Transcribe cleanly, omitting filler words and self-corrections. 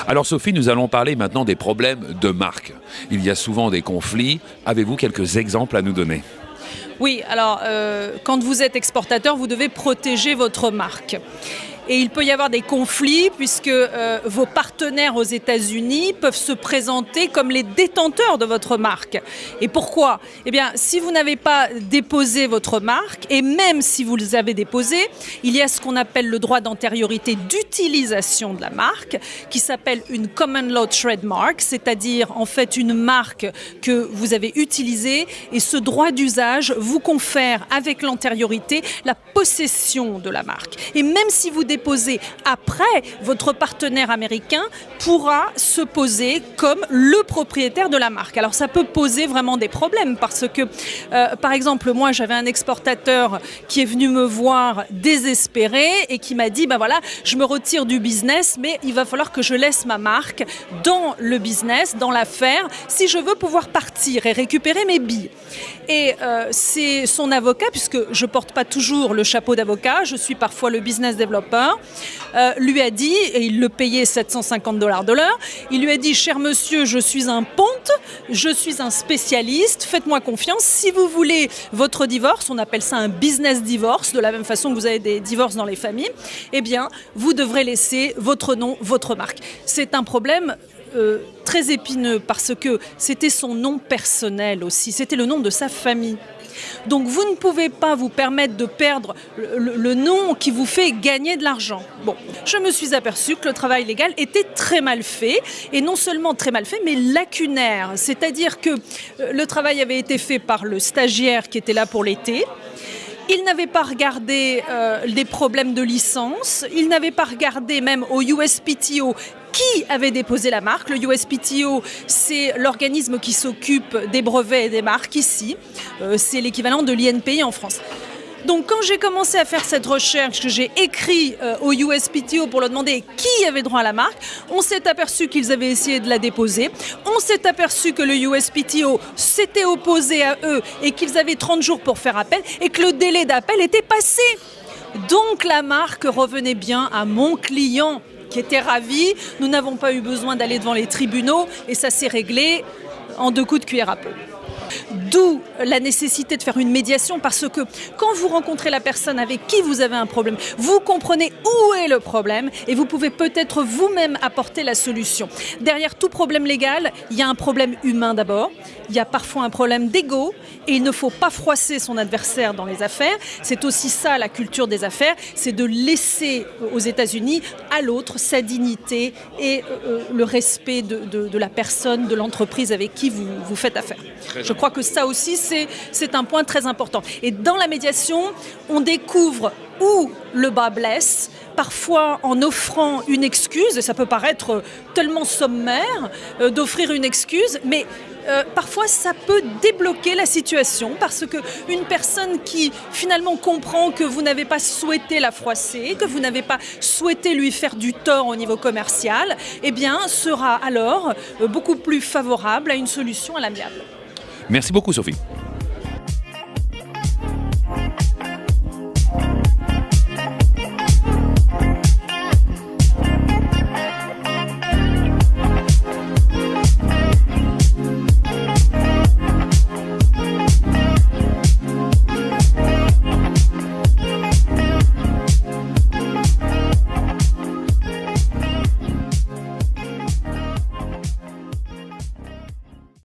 Alors Sophie, nous allons parler maintenant des problèmes de marque. Il y a souvent des conflits. Avez-vous quelques exemples à nous donner ? Oui, alors quand vous êtes exportateur, vous devez protéger votre marque. Et il peut y avoir des conflits puisque vos partenaires aux États-Unis peuvent se présenter comme les détenteurs de votre marque. Et pourquoi ? Eh bien, si vous n'avez pas déposé votre marque, et même si vous l'avez déposé, il y a ce qu'on appelle le droit d'antériorité d'utilisation de la marque, qui s'appelle une common law trademark, c'est-à-dire en fait une marque que vous avez utilisée, et ce droit d'usage vous confère avec l'antériorité la possession de la marque. Et même si vous déposé après, votre partenaire américain pourra se poser comme le propriétaire de la marque. Alors ça peut poser vraiment des problèmes parce que, par exemple, moi j'avais un exportateur qui est venu me voir désespéré et qui m'a dit, ben voilà, je me retire du business, mais il va falloir que je laisse ma marque dans le business, dans l'affaire, si je veux pouvoir partir et récupérer mes billes. Et c'est son avocat, puisque je ne porte pas toujours le chapeau d'avocat, je suis parfois le business developer, lui a dit, et il le payait $750 de l'heure, il lui a dit, cher monsieur, je suis un ponte, je suis un spécialiste, faites-moi confiance, si vous voulez votre divorce, on appelle ça un business divorce, de la même façon que vous avez des divorces dans les familles, eh bien, vous devrez laisser votre nom, votre marque. C'est un problème très épineux parce que c'était son nom personnel aussi, c'était le nom de sa famille. Donc vous ne pouvez pas vous permettre de perdre le nom qui vous fait gagner de l'argent. Bon, je me suis aperçue que le travail légal était très mal fait, et non seulement très mal fait, mais lacunaire. C'est-à-dire que le travail avait été fait par le stagiaire qui était là pour l'été. Il n'avait pas regardé les problèmes de licence, il n'avait pas regardé même au USPTO qui avait déposé la marque. Le USPTO, c'est l'organisme qui s'occupe des brevets et des marques ici. C'est l'équivalent de l'INPI en France. Donc quand j'ai commencé à faire cette recherche, que j'ai écrit au USPTO pour leur demander qui avait droit à la marque, on s'est aperçu qu'ils avaient essayé de la déposer. On s'est aperçu que le USPTO s'était opposé à eux et qu'ils avaient 30 jours pour faire appel et que le délai d'appel était passé. Donc la marque revenait bien à mon client qui était ravi. Nous n'avons pas eu besoin d'aller devant les tribunaux et ça s'est réglé en 2 coups de cuillère à peau. D'où la nécessité de faire une médiation, parce que quand vous rencontrez la personne avec qui vous avez un problème, vous comprenez où est le problème et vous pouvez peut-être vous-même apporter la solution. Derrière tout problème légal, il y a un problème humain d'abord, il y a parfois un problème d'ego et il ne faut pas froisser son adversaire dans les affaires. C'est aussi ça la culture des affaires, c'est de laisser aux États-Unis à l'autre sa dignité et le respect de la personne, de l'entreprise avec qui vous faites affaire. Je crois que ça aussi, c'est un point très important. Et dans la médiation, on découvre où le bas blesse, parfois en offrant une excuse, et ça peut paraître tellement sommaire d'offrir une excuse, mais parfois ça peut débloquer la situation parce qu'une personne qui finalement comprend que vous n'avez pas souhaité la froisser, que vous n'avez pas souhaité lui faire du tort au niveau commercial, eh bien sera alors beaucoup plus favorable à une solution à l'amiable. Merci beaucoup Sophie.